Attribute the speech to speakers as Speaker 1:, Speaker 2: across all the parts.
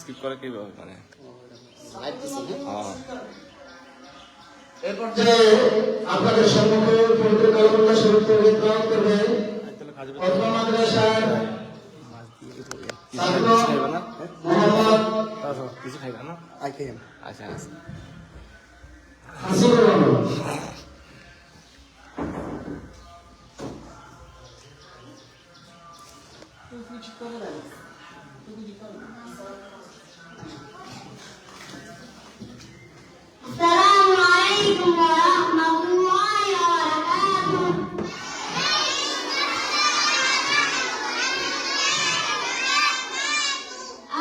Speaker 1: Skip করে কিভাবে মানে
Speaker 2: এরপর যে আপনাদের সম্মুখে পবিত্র কালামুল্লাহ শরীফ তেলাওয়াত করবে অথবা মাদ্রাসার ছাত্র মোহাম্মদ
Speaker 1: কিছু খাইবা না আচ্ছা আচ্ছা
Speaker 2: হাসিবুর রহমান
Speaker 3: السلام عليكم ورحمة الله وبركاته.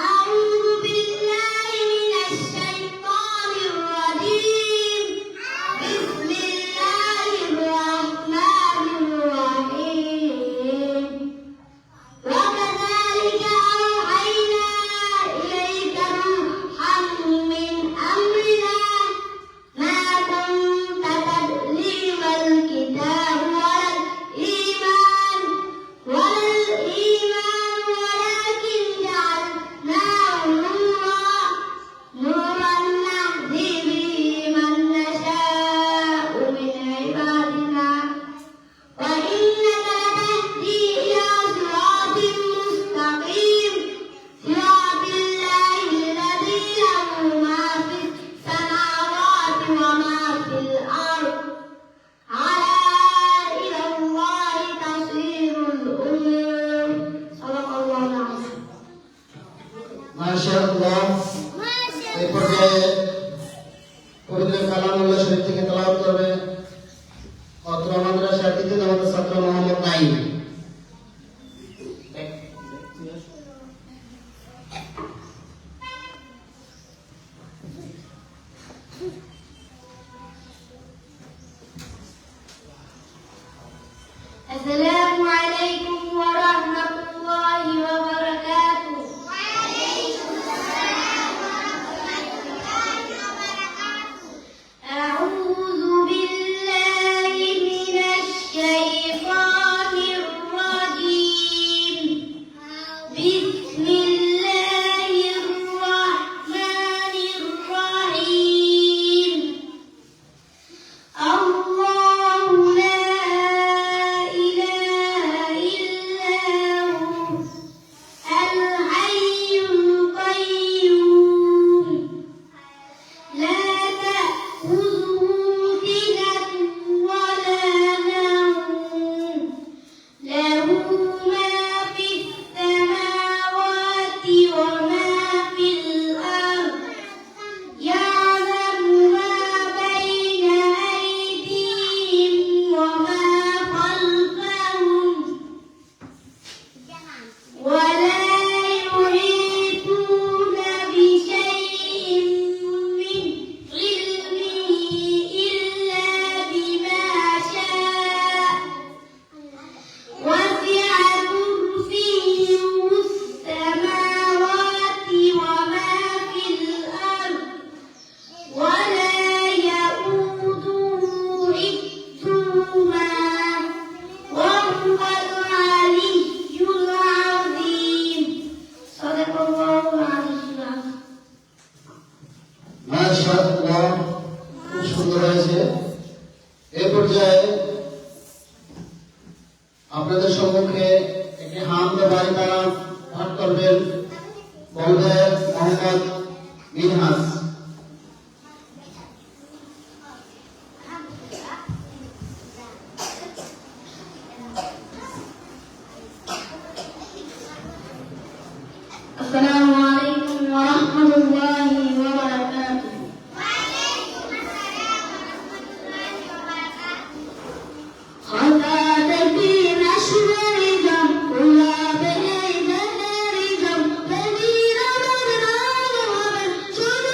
Speaker 3: أعوذ بالله من الشيطان الرجيم. بسم الله الرحمن الرحيم. وكذلك أوحينا إليك روحا من أمرنا ما كنت تدري ما الكتاب ولا الإيمان ولكن جعلناه نورا نهدي به من نشاء من عبادنا وإنك لتهدي إلى صراط مستقيم صراط الله الذي له ما في السماوات وما في الأرض على إلى الله تصير الأمور صدق الله العظيم.
Speaker 2: মাশাআল্লাহ এই পর্যায়ে পবিত্র কালামুল্লাহ শরীফ থেকে তেলাওয়াত করবে অত্র মাদ্রাসার দ্বিতীয় জামাতের ছাত্র মোহাম্মদ নাঈম
Speaker 3: السلام عليكم ورحمة الله وبركاته. أعوذ بالله من الشيطان الرجيم. بسم الله الرحمن الرحيم. الله لا إله إلا هو الحي القيوم لا تأخذه سنة ولا نوم له ما في السماوات وما في الأرض يعلم ما بين أيديهم وما خلفهم ولا يحيطون بشيء من علمه إلا بما شاء وسع كرسيه السماوات وما في الأرض ولا يئوده حفظهما وهو العلي العظيم صدق الله العلي العظيم.
Speaker 2: মাশাআল্লাহ খুব সুন্দর হয়েছে এই পর্যায়ে আপনাদের সম্মুখে একটি হামদ বাড়ি তারা পাঠ করবেন মহোদয় মোহাম্মদ মিনহাজ
Speaker 3: السلام عليكم ورحمة الله وبركاته. خلات في نشر رجم ولا بين نار رجم بدينا من نار ومن شر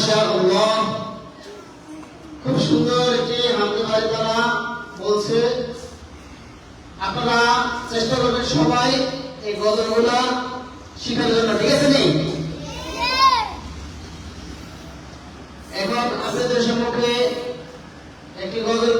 Speaker 2: মাশাআল্লাহ, খুব সুন্দর একটি হামদে বাড়ি তারা বলছে। আপনারা চেষ্টা করবেন সবাই এই গজলগুলা শিখার জন্য, ঠিক আছে নি? এখন আপনাদের সম্মুখে একটি গজল